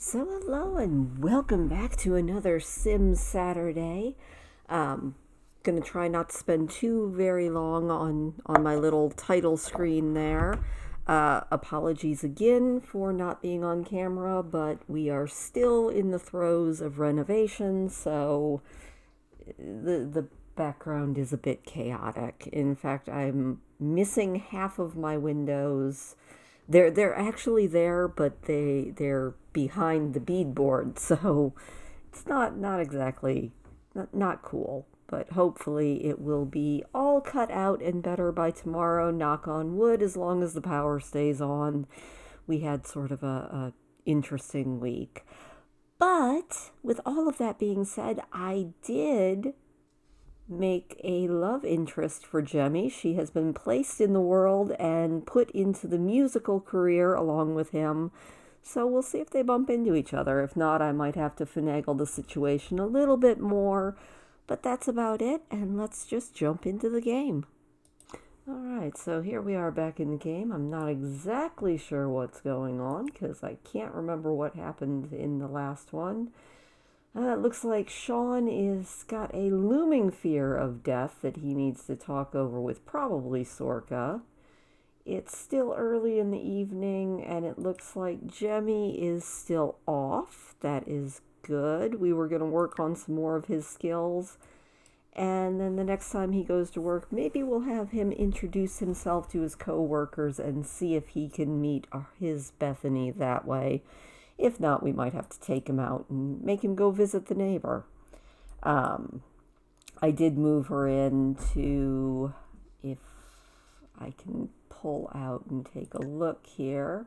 So hello and welcome back to another Sims Saturday. Gonna try not to spend too very long on my little title screen there. Apologies again for not being on camera, but we are still in the throes of renovation, so the background is a bit chaotic. In fact, I'm missing half of my windows. They're actually there, but they're behind the beadboard, so it's not exactly not cool. But hopefully it will be all cut out and better by tomorrow. Knock on wood, as long as the power stays on. We had sort of a interesting week. But with all of that being said, I did make a love interest for Jemmy. She has been placed in the world and put into the musical career along with him. So we'll see if they bump into each other. If not, I might have to finagle the situation a little bit more. But that's about it, and let's just jump into the game. Alright, so here we are back in the game. I'm not exactly sure what's going on because I can't remember what happened in the last one. It looks like Sean is got a looming fear of death that he needs to talk over with probably Sorka. It's still early in the evening, and it looks like Jemmy is still off. That is good. We were going to work on some more of his skills. And then the next time he goes to work, maybe we'll have him introduce himself to his co-workers and see if he can meet his Bethany that way. If not, we might have to take him out and make him go visit the neighbor. I did move her into, if I can pull out and take a look here.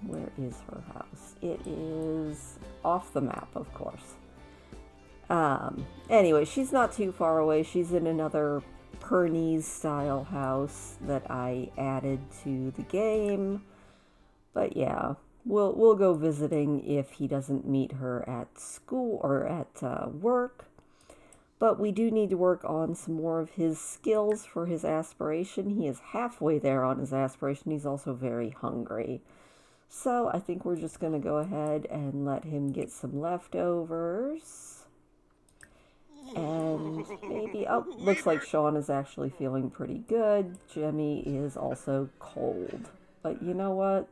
Where is her house? It is off the map, of course. Anyway, she's not too far away. She's in another Pernese style house that I added to the game. But yeah, we'll go visiting if he doesn't meet her at school or at work. But we do need to work on some more of his skills for his aspiration. He is halfway there on his aspiration. He's also very hungry. So I think we're just going to go ahead and let him get some leftovers. And maybe, looks like Sean is actually feeling pretty good. Jemmy is also cold. But you know what?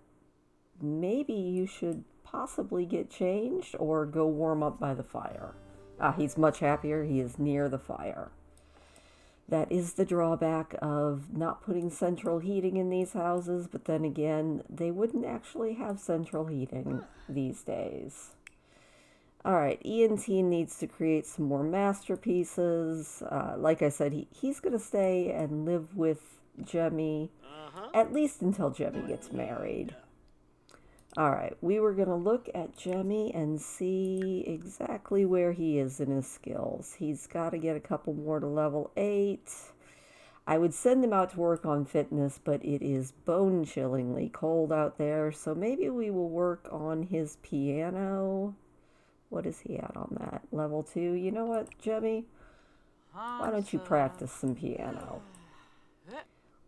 Maybe you should possibly get changed or go warm up by the fire. He's much happier. He is near the fire. That is the drawback of not putting central heating in these houses, but then again, they wouldn't actually have central heating these days. Alright, Iantine needs to create some more masterpieces. Like I said, he's going to stay and live with Jemmy, at least until Jemmy gets married. Alright, we were going to look at Jemmy and see exactly where he is in his skills. He's got to get a couple more to level 8. I would send him out to work on fitness, but it is bone-chillingly cold out there, so maybe we will work on his piano. What is he at on that? Level 2? You know what, Jemmy? Why don't you practice some piano?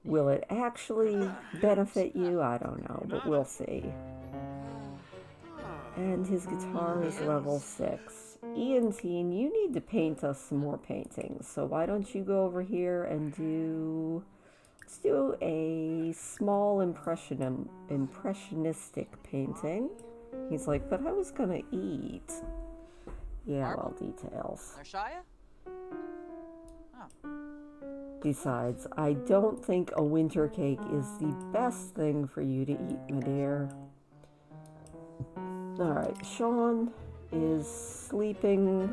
Will it actually benefit you? I don't know, but we'll see. And his guitar is level 6. Iantine, you need to paint us some more paintings. So why don't you go over here and let's do a small impressionistic painting. He's like, but I was gonna eat. Yeah, well, details. Besides, I don't think a winter cake is the best thing for you to eat, my dear. Alright, Sean is sleeping,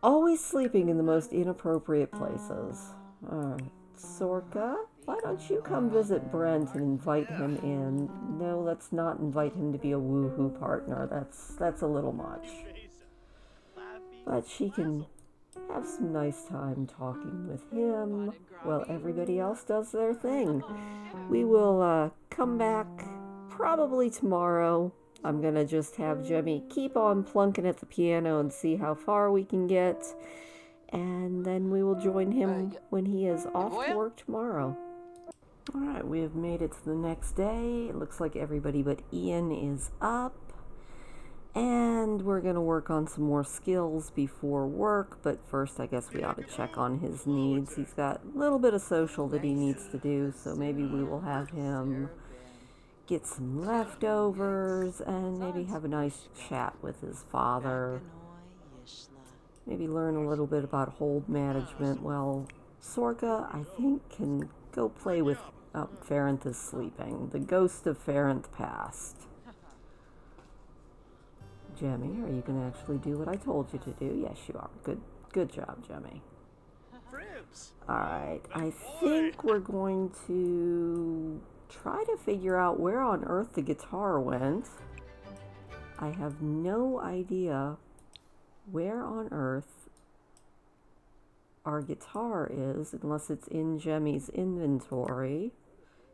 always sleeping in the most inappropriate places. Alright, Sorka, why don't you come visit Brent and invite him in? No, let's not invite him to be a woohoo partner. That's a little much. But she can have some nice time talking with him while everybody else does their thing. We will come back probably tomorrow. I'm going to just have Jemmy keep on plunking at the piano and see how far we can get. And then we will join him when he is off to work tomorrow. Alright, we have made it to the next day. It looks like everybody but Ian is up. And we're going to work on some more skills before work, but first I guess we ought to check on his needs. He's got a little bit of social that he needs to do, so maybe we will have him get some leftovers and maybe have a nice chat with his father. Maybe learn a little bit about hold management. Well, Sorka, I think, can go play with... Oh, Ferenth is sleeping. The ghost of Ferenth passed. Jemmy, are you going to actually do what I told you to do? Yes, you are. Good job, Jemmy. Alright, I think we're going to try to figure out where on earth the guitar went. I have no idea where on earth our guitar is, unless it's in Jemmy's inventory.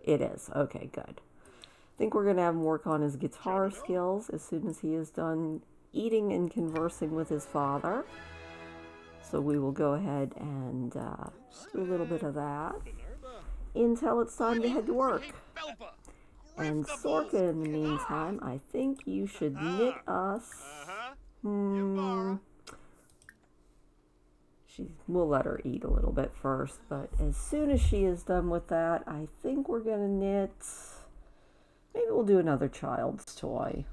It is. Okay, good. I think we're going to have him work on his guitar skills as soon as he is done eating and conversing with his father. So we will go ahead and do a little bit of that until it's time to head to work. And Sorka, in the meantime, I think you should knit us... We'll let her eat a little bit first, but as soon as she is done with that, I think we're going to knit... Maybe we'll do another child's toy.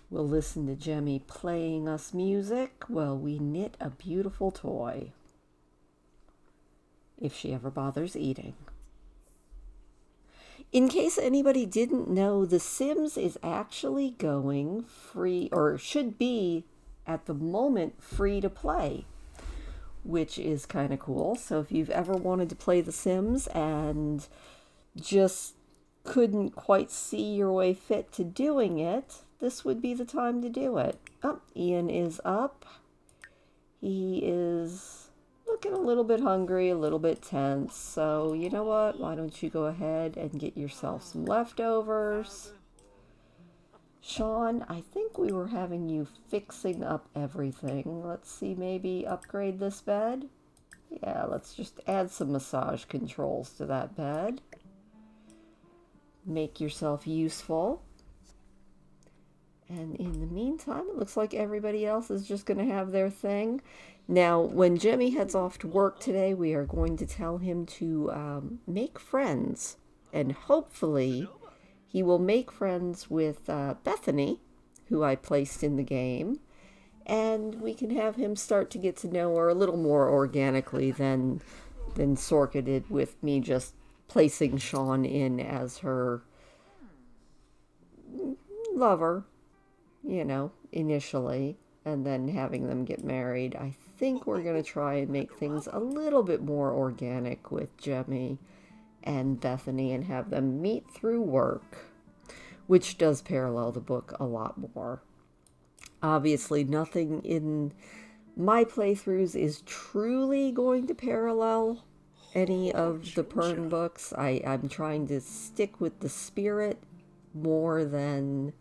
We'll listen to Jemmy playing us music while we knit a beautiful toy. If she ever bothers eating. In case anybody didn't know, The Sims is actually going free, or should be at the moment free to play, which is kind of cool. So if you've ever wanted to play The Sims and just couldn't quite see your way fit to doing it, this would be the time to do it. Oh, Ian is up. He is looking a little bit hungry, a little bit tense. So, you know what? Why don't you go ahead and get yourself some leftovers? Sean, I think we were having you fixing up everything. Let's see, maybe upgrade this bed? Yeah, let's just add some massage controls to that bed. Make yourself useful. And in the meantime, it looks like everybody else is just going to have their thing. Now, when Jemmy heads off to work today, we are going to tell him to make friends. And hopefully, he will make friends with Bethany, who I placed in the game. And we can have him start to get to know her a little more organically than Sorka did with me just placing Sean in as her lover, you know, initially, and then having them get married. I think we're going to try and make things a little bit more organic with Jemmy and Bethany and have them meet through work, which does parallel the book a lot more. Obviously, nothing in my playthroughs is truly going to parallel any of the Pern books. I'm trying to stick with the spirit more than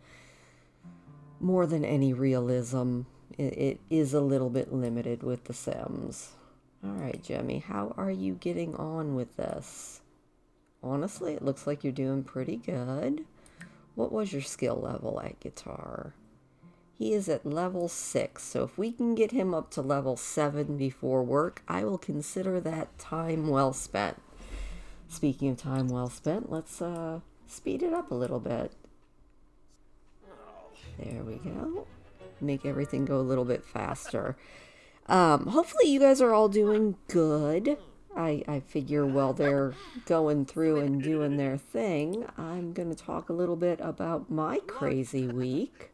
any realism. It is a little bit limited with The Sims. Alright, Jemmy, how are you getting on with this? Honestly, it looks like you're doing pretty good. What was your skill level at guitar? He is at level 6, so if we can get him up to level 7 before work, I will consider that time well spent. Speaking of time well spent, let's speed it up a little bit. There we go. Make everything go a little bit faster. Hopefully you guys are all doing good. I figure while they're going through and doing their thing, I'm going to talk a little bit about my crazy week.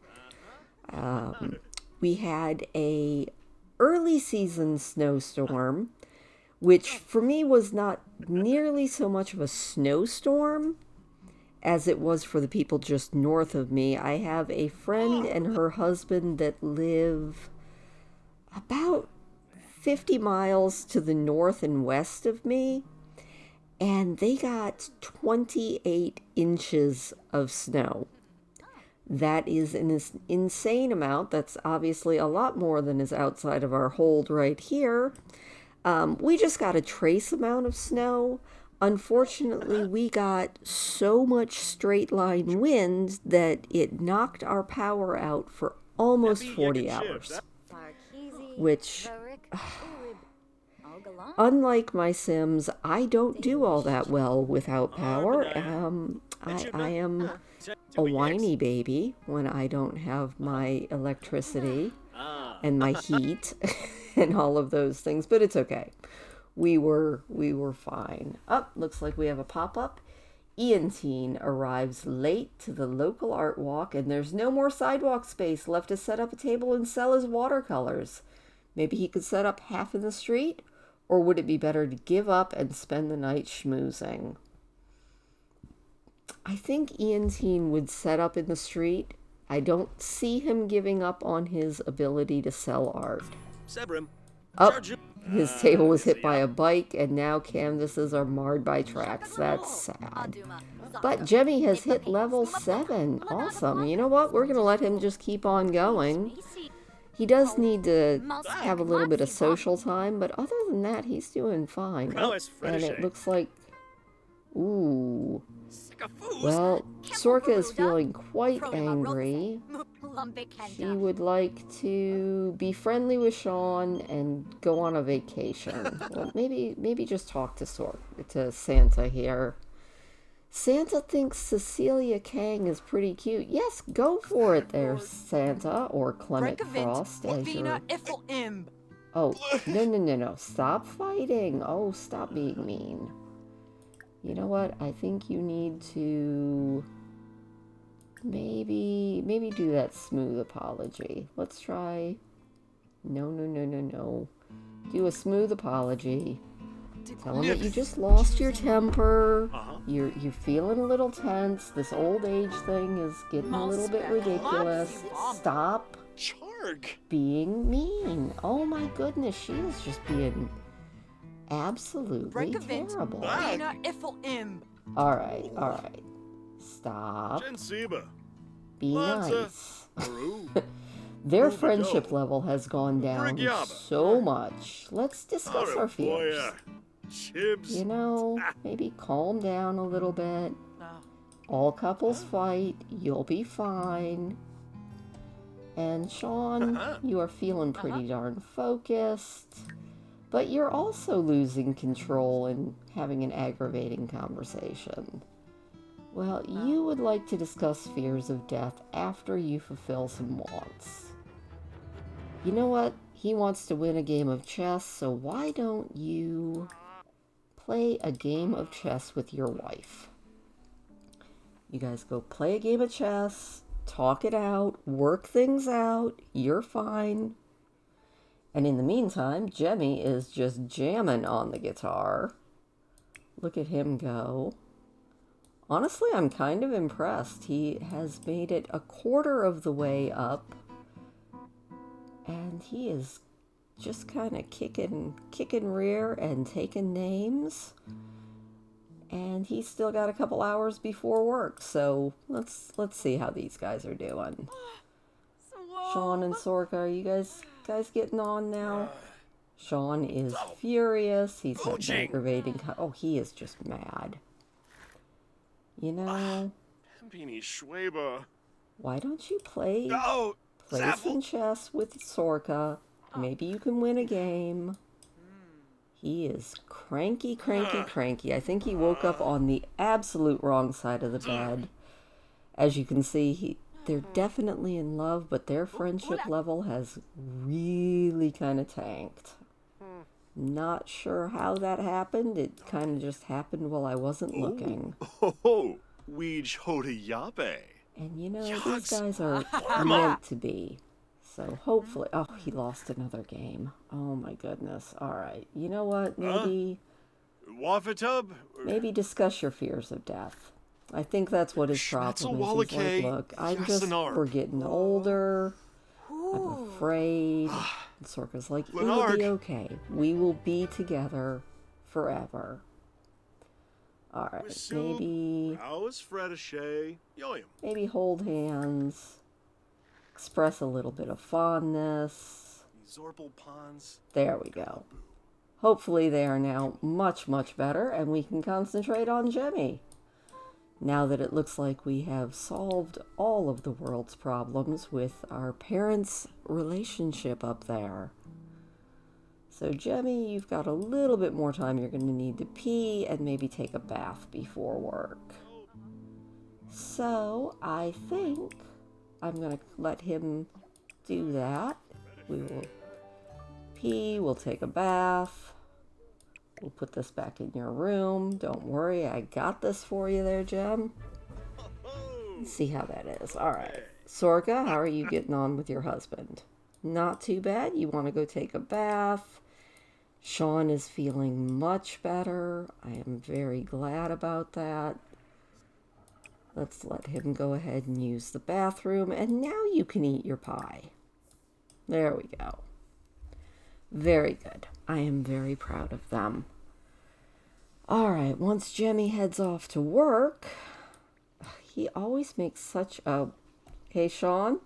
We had a early season snowstorm, which for me was not nearly so much of a snowstorm as it was for the people just north of me. I have a friend and her husband that live about 50 miles to the north and west of me, and they got 28 inches of snow. That is an insane amount. That's obviously a lot more than is outside of our hold right here. We just got a trace amount of snow, Unfortunately, we got so much straight line wind that it knocked our power out for almost 40 hours. Which, unlike my Sims, I don't do all that well without power. I am a whiny baby when I don't have my electricity and my heat and all of those things, but it's okay. We were fine. Oh, looks like we have a pop-up. Iantine arrives late to the local art walk, and there's no more sidewalk space left to set up a table and sell his watercolors. Maybe he could set up half in the street, or would it be better to give up and spend the night schmoozing? I think Iantine would set up in the street. I don't see him giving up on his ability to sell art. Oh, his table was hit by a bike, and now canvases are marred by tracks. That's sad. But Jemmy has hit level 7. Awesome. You know what? We're going to let him just keep on going. He does need to have a little bit of social time, but other than that, he's doing fine. Oh, and it looks like... Ooh. Well, Sorka is feeling quite angry. She would like to be friendly with Sean and go on a vacation. Well, maybe just talk to Santa here. Santa thinks Cecilia Kang is pretty cute. Yes, go for it there, Santa, or Clement Frost, as you're... Oh, no. Stop fighting. Oh, stop being mean. You know what? I think you need to maybe do that smooth apology. Let's try... No. Do a smooth apology. Tell him that you just lost your temper. You're feeling a little tense. This old age thing is getting a little bit ridiculous. Stop being mean. Oh my goodness, she is just being absolutely terrible. Alright. Stop. Be nice. Their friendship level has gone down so much. Let's discuss our fears. You know, maybe calm down a little bit. All couples fight. You'll be fine. And Sean, you are feeling pretty darn focused. But you're also losing control and having an aggravating conversation. Well, you would like to discuss fears of death after you fulfill some wants. You know what? He wants to win a game of chess, so why don't you play a game of chess with your wife? You guys go play a game of chess, talk it out, work things out, you're fine. And in the meantime, Jemmy is just jamming on the guitar. Look at him go. Honestly, I'm kind of impressed. He has made it a quarter of the way up. And he is just kind of kicking rear and taking names. And he's still got a couple hours before work. So let's see how these guys are doing. Sean and Sorka, are you guys getting on now? Sean is furious. He's had an aggravating... Oh, he is just mad. You know... Why don't you play some chess with Sorka? Maybe you can win a game. He is cranky. I think he woke up on the absolute wrong side of the bed. As you can see, they're definitely in love, but their friendship level has really kind of tanked. Not sure how that happened. It kind of just happened while I wasn't looking. And you know, these guys are meant to be. So hopefully... Oh, he lost another game. Oh my goodness. Alright, you know what? Maybe discuss your fears of death. I think that's what his problem is. He's like, look, we're getting older. I'm afraid. And Sorka's like, it'll be okay. We will be together forever. Alright, maybe hold hands. Express a little bit of fondness. There we go. Hopefully they are now much, much better and we can concentrate on Jemmy. Now that it looks like we have solved all of the world's problems with our parents' relationship up there. So Jemmy, you've got a little bit more time. You're going to need to pee and maybe take a bath before work. So I think I'm going to let him do that. We will pee, we'll take a bath. We'll put this back in your room. Don't worry, I got this for you there, Jem. Let's see how that is. All right. Sorka, how are you getting on with your husband? Not too bad. You want to go take a bath. Sean is feeling much better. I am very glad about that. Let's let him go ahead and use the bathroom. And now you can eat your pie. There we go. Very good. I am very proud of them. All right, once Jemmy heads off to work, he always makes such a... Hey, Sean,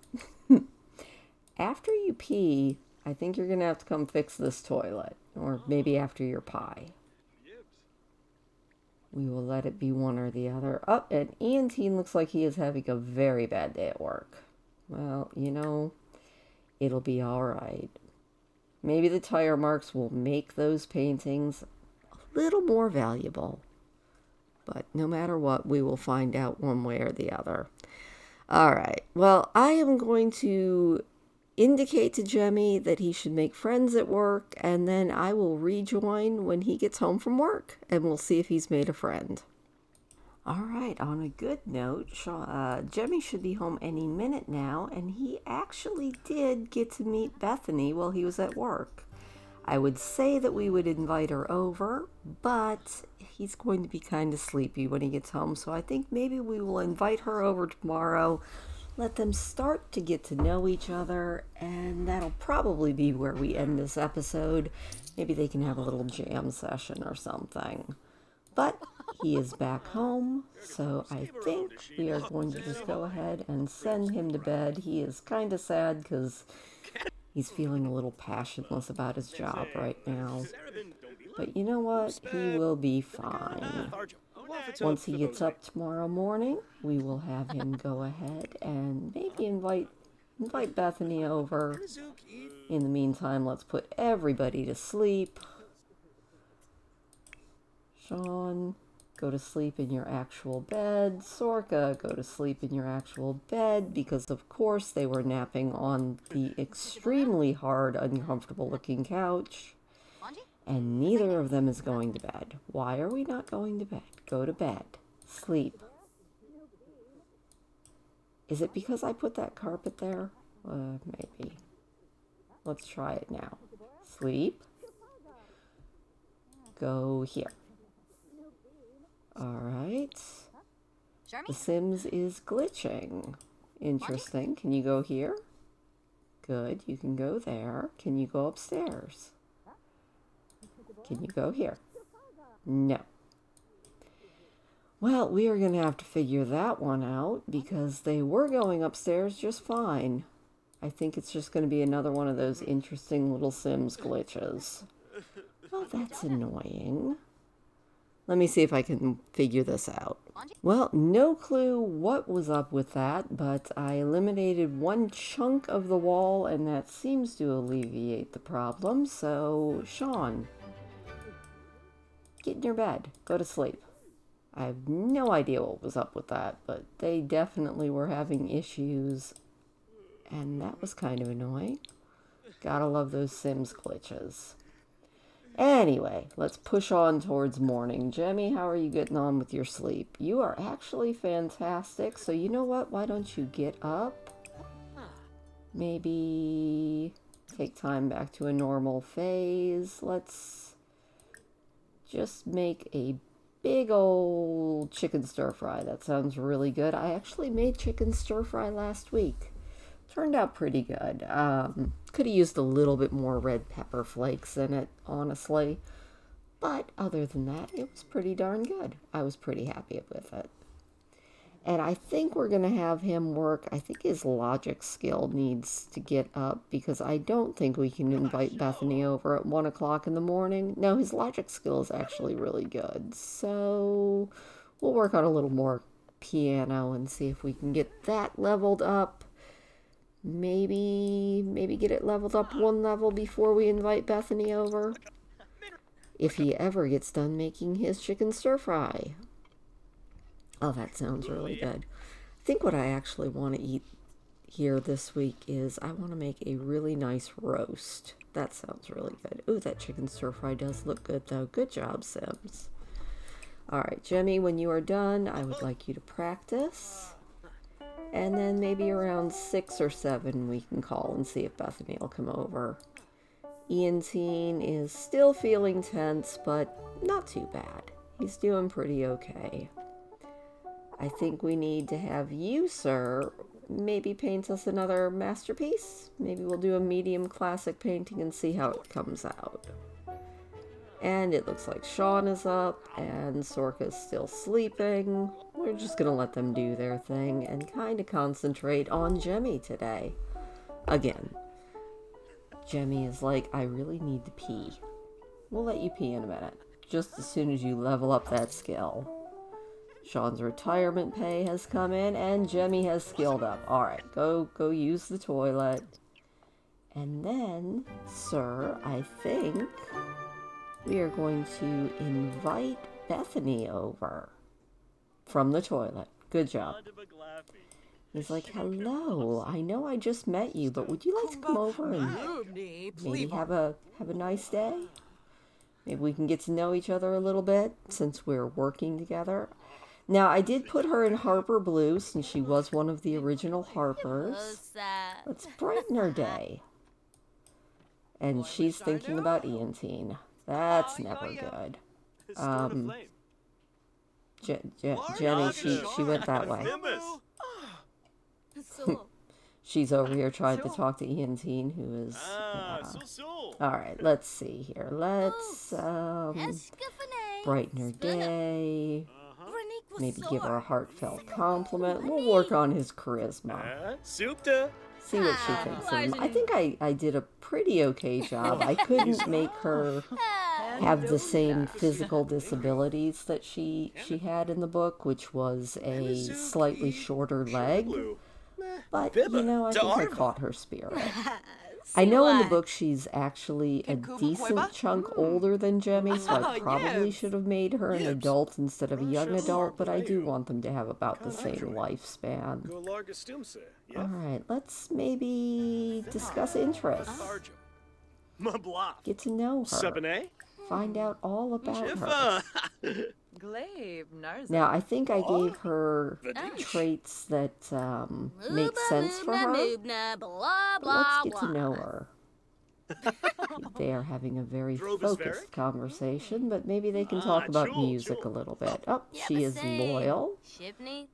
after you pee, I think you're going to have to come fix this toilet. Or maybe after your pie. We will let it be one or the other. Oh, and Iantine looks like he is having a very bad day at work. Well, you know, it'll be all right. Maybe the tire marks will make those paintings a little more valuable. But no matter what, we will find out one way or the other. All right. Well, I am going to indicate to Jemmy that he should make friends at work, and then I will rejoin when he gets home from work, and we'll see if he's made a friend. All right, on a good note, Jemmy should be home any minute now, and he actually did get to meet Bethany while he was at work. I would say that we would invite her over, but he's going to be kind of sleepy when he gets home, so I think maybe we will invite her over tomorrow, let them start to get to know each other, and that'll probably be where we end this episode. Maybe they can have a little jam session or something. But he is back home, so I think we are going to just go ahead and send him to bed. He is kind of sad because he's feeling a little passionless about his job right now. But you know what? He will be fine. Once he gets up tomorrow morning, we will have him go ahead and maybe invite Bethany over. In the meantime, let's put everybody to sleep. Sean, go to sleep in your actual bed. Sorka, go to sleep in your actual bed, because of course they were napping on the extremely hard, uncomfortable looking couch. And neither of them is going to bed. Why are we not going to bed? Go to bed. Sleep. Is it because I put that carpet there? Maybe. Let's try it now. Sleep. Go here. Alright. The Sims is glitching. Interesting. Can you go here? Good. You can go there. Can you go upstairs? Can you go here? No. Well, we are going to have to figure that one out, because they were going upstairs just fine. I think it's just going to be another one of those interesting little Sims glitches. Oh, that's annoying. Let me see if I can figure this out. Well, no clue what was up with that, but I eliminated one chunk of the wall, and that seems to alleviate the problem. So, Sean, get in your bed. Go to sleep. I have no idea what was up with that, but they definitely were having issues, and that was kind of annoying. Gotta love those Sims glitches. Anyway, let's push on towards morning. Jemmy, how are you getting on with your sleep? You are actually fantastic, so you know what? Why don't you get up? Maybe take time back to a normal phase. Let's just make a big old chicken stir fry. That sounds really good. I actually made chicken stir fry last week. Turned out pretty good. Could have used a little bit more red pepper flakes in it, honestly. But other than that, it was pretty darn good. I was pretty happy with it. And I think we're going to have him work. I think his logic skill needs to get up because I don't think we can invite Bethany over at 1 o'clock in the morning. No, his logic skill is actually really good. So we'll work on a little more piano and see if we can get that leveled up. Maybe get it leveled up 1 level before we invite Bethany over. If he ever gets done making his chicken stir fry. Oh, that sounds really good. I think what I actually want to eat here this week is I want to make a really nice roast. That sounds really good. Ooh, that chicken stir fry does look good though. Good job, Sims. All right, Jemmy, when you are done, I would like you to practice. And then maybe around 6 or 7 we can call and see if Bethany will come over. Iantine is still feeling tense, but not too bad. He's doing pretty okay. I think we need to have you, sir, maybe paint us another masterpiece. Maybe we'll do a medium classic painting and see how it comes out. And it looks like Sean is up and Sorka is still sleeping. We're just going to let them do their thing and kind of concentrate on Jemmy today. Again, Jemmy is like, I really need to pee. We'll let you pee in a minute, just as soon as you level up that skill. Sean's retirement pay has come in, and Jemmy has skilled up. Alright, go use the toilet. And then, sir, I think we are going to invite Bethany over from the toilet. Good job. He's like, hello, I know I just met you, but would you like to come over and maybe have a nice day? Maybe we can get to know each other a little bit since we're working together. Now, I did put her in Harper Blue since she was one of the original Harpers. Let's brighten her day. And she's thinking about Iantine. That's never good. Jenny, she went that way. She's over here trying to talk to Iantine, who is... Alright, let's see here. Let's brighten her day. Maybe give her a heartfelt compliment. We'll work on his charisma. See what she thinks of him. I think I did a pretty okay job. I couldn't make her have the same physical disabilities that she had in the book, which was a slightly shorter leg. But, you know, I think I caught her spirit. I know in the book she's actually a decent chunk older than Jemmy, so I probably should have made her an adult instead of a young adult, but I do want them to have about the same lifespan. Alright, let's maybe discuss interests. Get to know her. Find out all about her. Now, I think I gave her traits that make sense for her. But let's get to know her. They are having a very focused conversation, but maybe they can talk about music a little bit. Oh, she is loyal.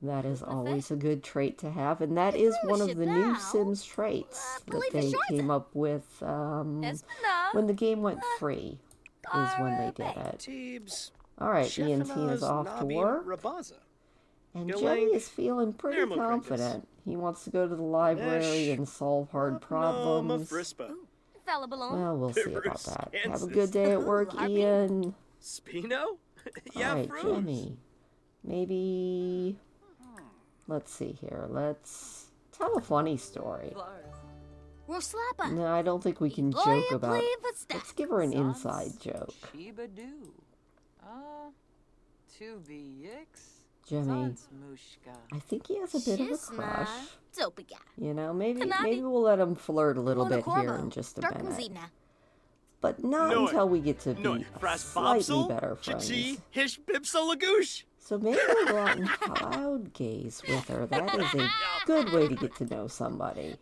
That is always a good trait to have, and that is one of the new Sims traits that they came up with when the game went free, is when they did it. Alright, Iantine is off to work, and Jemmy is feeling pretty confident. He wants to go to the library and solve hard problems. Well, we'll see about that. Have a good day at work, Ian. Alright, Jemmy. Maybe... Let's see here. Let's tell a funny story. No, I don't think we can joke about it. Let's give her an inside joke. Jemmy, I think he has a bit of a crush. You know, maybe we'll let him flirt a little bit here in just a minute. But not until we get to be slightly better friends. So maybe we'll go out and cloud gaze with her. That is a good way to get to know somebody.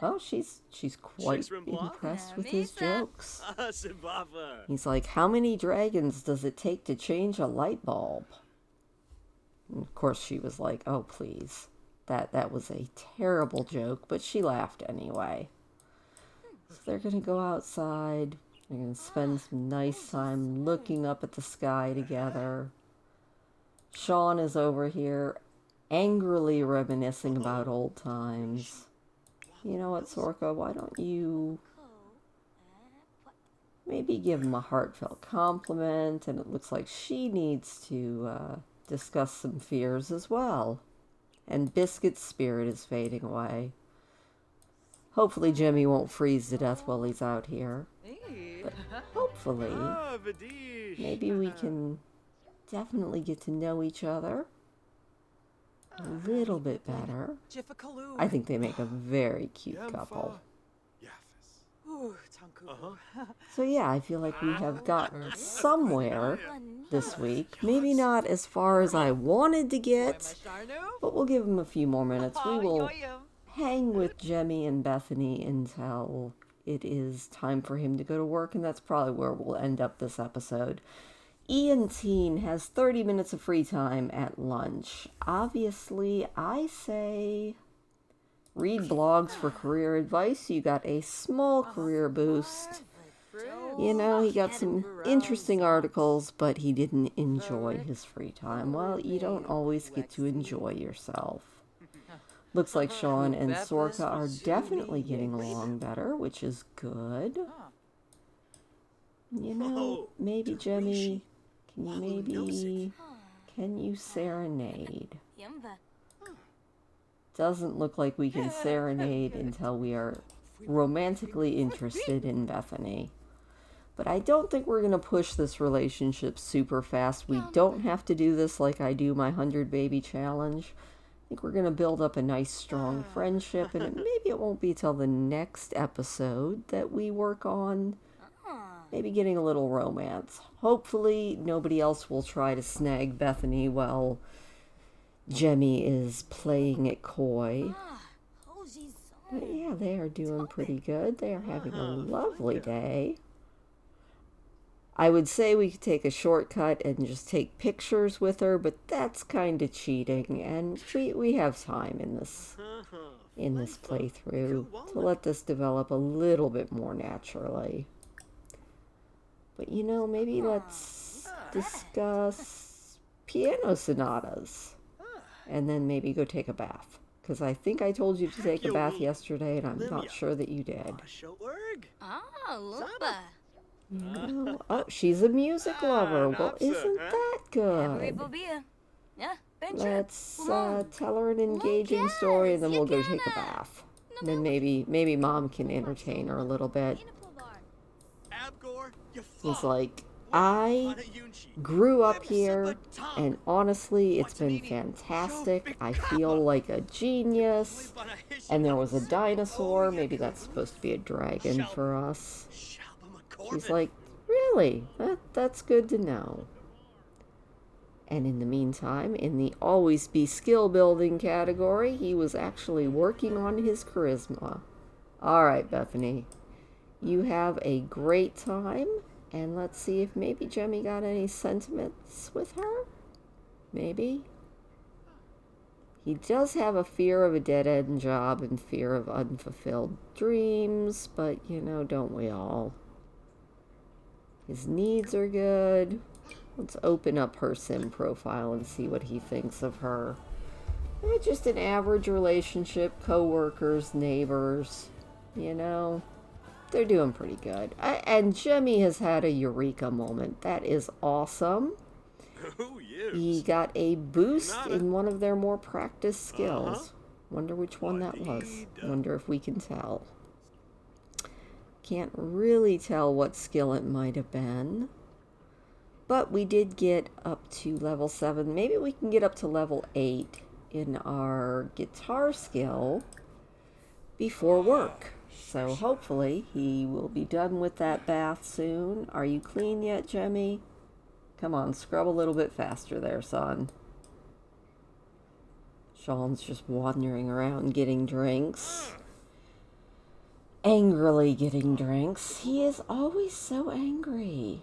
Oh, she's quite impressed with his jokes. He's like, how many dragons does it take to change a light bulb? And of course, she was like, oh, please. That was a terrible joke, but she laughed anyway. So they're going to go outside. They're going to spend some nice time looking up at the sky together. Sean is over here angrily reminiscing about old times. You know what, Sorka, why don't you maybe give him a heartfelt compliment, and it looks like she needs to discuss some fears as well. And Biscuit's spirit is fading away. Hopefully Jemmy won't freeze to death while he's out here. But hopefully, maybe we can definitely get to know each other a little bit better. I think they make a very cute couple. So yeah, I feel like we have gotten somewhere this week. Maybe not as far as I wanted to get, but we'll give them a few more minutes. We will hang with Jemmy and Bethany until it is time for him to go to work, and that's probably where we'll end up this episode. Iantine has 30 minutes of free time at lunch. Obviously, I say read blogs for career advice. You got a small career boost. You know, he got some interesting articles, but he didn't enjoy his free time. Well, you don't always get to enjoy yourself. Looks like Sean and Sorka are definitely getting along better, which is good. You know, maybe Jemmy, can you serenade? Doesn't look like we can serenade until we are romantically interested in Bethany. But I don't think we're going to push this relationship super fast. We don't have to do this like I do my 100 baby challenge. I think we're going to build up a nice strong friendship, and maybe it won't be till the next episode that we work on maybe getting a little romance. Hopefully nobody else will try to snag Bethany while Jemmy is playing it coy. But yeah, they are doing pretty good. They are having a lovely day. I would say we could take a shortcut and just take pictures with her, but that's kind of cheating, and we have time in this playthrough to let this develop a little bit more naturally. But you know, maybe let's discuss piano sonatas and then maybe go take a bath, because I think I told you to take a bath yesterday, and I'm not sure that you did. No. Oh, she's a music lover. Well, isn't that good? Let's tell her an engaging story, and then we'll go take a bath. And then maybe Mom can entertain her a little bit. It's like, I grew up here, and honestly, it's been fantastic. I feel like a genius. And there was a dinosaur. Maybe that's supposed to be a dragon for us. She's like, really? That's good to know. And in the meantime, in the always be skill building category, he was actually working on his charisma. All right, Bethany, you have a great time, and let's see if maybe Jemmy got any sentiments with her. Maybe. He does have a fear of a dead-end job and fear of unfulfilled dreams, but, you know, don't we all? His needs are good. Let's open up her sim profile and see what he thinks of her. Just an average relationship, co-workers, neighbors, you know. They're doing pretty good. And Jemmy has had a eureka moment. That is awesome. He got a boost in one of their more practiced skills. Wonder which one that was. Wonder if we can tell. Can't really tell what skill it might have been. But we did get up to level 7. Maybe we can get up to level 8 in our guitar skill before work. So hopefully he will be done with that bath soon. Are you clean yet, Jemmy? Come on, scrub a little bit faster there, son. Sean's just wandering around getting drinks. Angrily getting drinks. He is always so angry.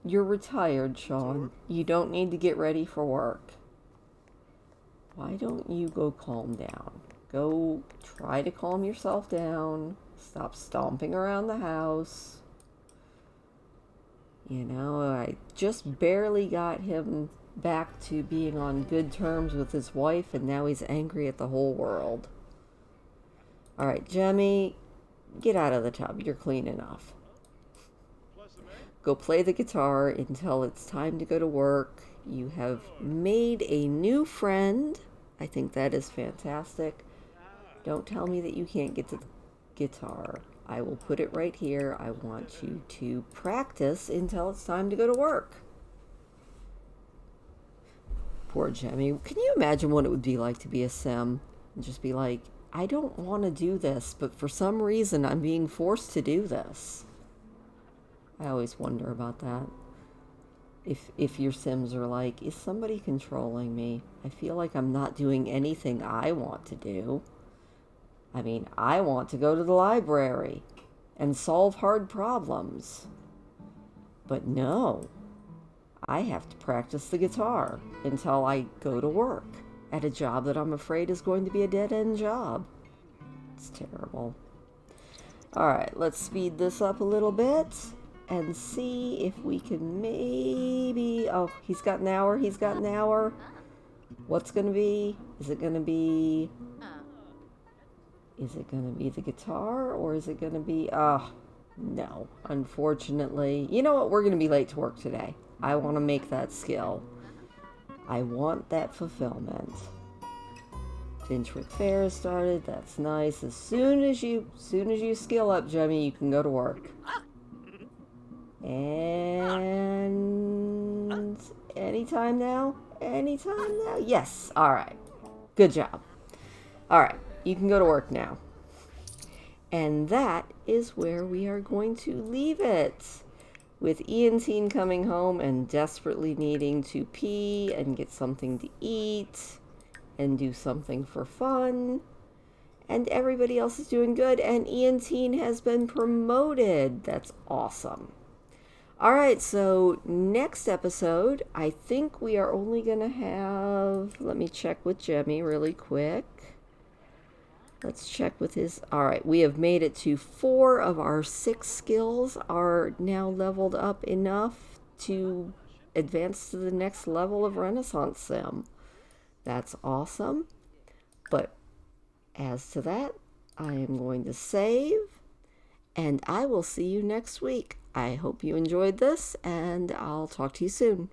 You're retired, Sean. You don't need to get ready for work. Why don't you go calm down? Go try to calm yourself down. Stop stomping around the house. You know, I just barely got him back to being on good terms with his wife, and now he's angry at the whole world. All right, Jemmy, get out of the tub. You're clean enough. Go play the guitar until it's time to go to work. You have made a new friend. I think that is fantastic. Don't tell me that you can't get to the guitar. I will put it right here. I want you to practice until it's time to go to work. Poor Jemmy. Can you imagine what it would be like to be a sim? And just be like, I don't want to do this, but for some reason I'm being forced to do this. I always wonder about that. If your sims are like, is somebody controlling me? I feel like I'm not doing anything I want to do. I mean, I want to go to the library and solve hard problems. But no, I have to practice the guitar until I go to work at a job that I'm afraid is going to be a dead-end job. It's terrible. All right, let's speed this up a little bit and see if we can maybe... Oh, he's got an hour. He's got an hour. What's going to be? Is it going to be... Is it going to be the guitar, or is it going to be... no, unfortunately. You know what? We're going to be late to work today. I want to make that skill. I want that fulfillment. Finchwick Fair has started. That's nice. As soon as you skill up, Jemmy, you can go to work. And anytime now? Anytime now? Yes. All right. Good job. All right. You can go to work now. And that is where we are going to leave it. With Iantine coming home and desperately needing to pee and get something to eat and do something for fun. And everybody else is doing good. And Iantine has been promoted. That's awesome. All right, so next episode, I think we are only going to have... Let me check with Jemmy really quick. Let's check with his... All right, we have made it to 4 of our 6 skills are now leveled up enough to advance to the next level of Renaissance Sim. That's awesome. But as to that, I am going to save, and I will see you next week. I hope you enjoyed this, and I'll talk to you soon.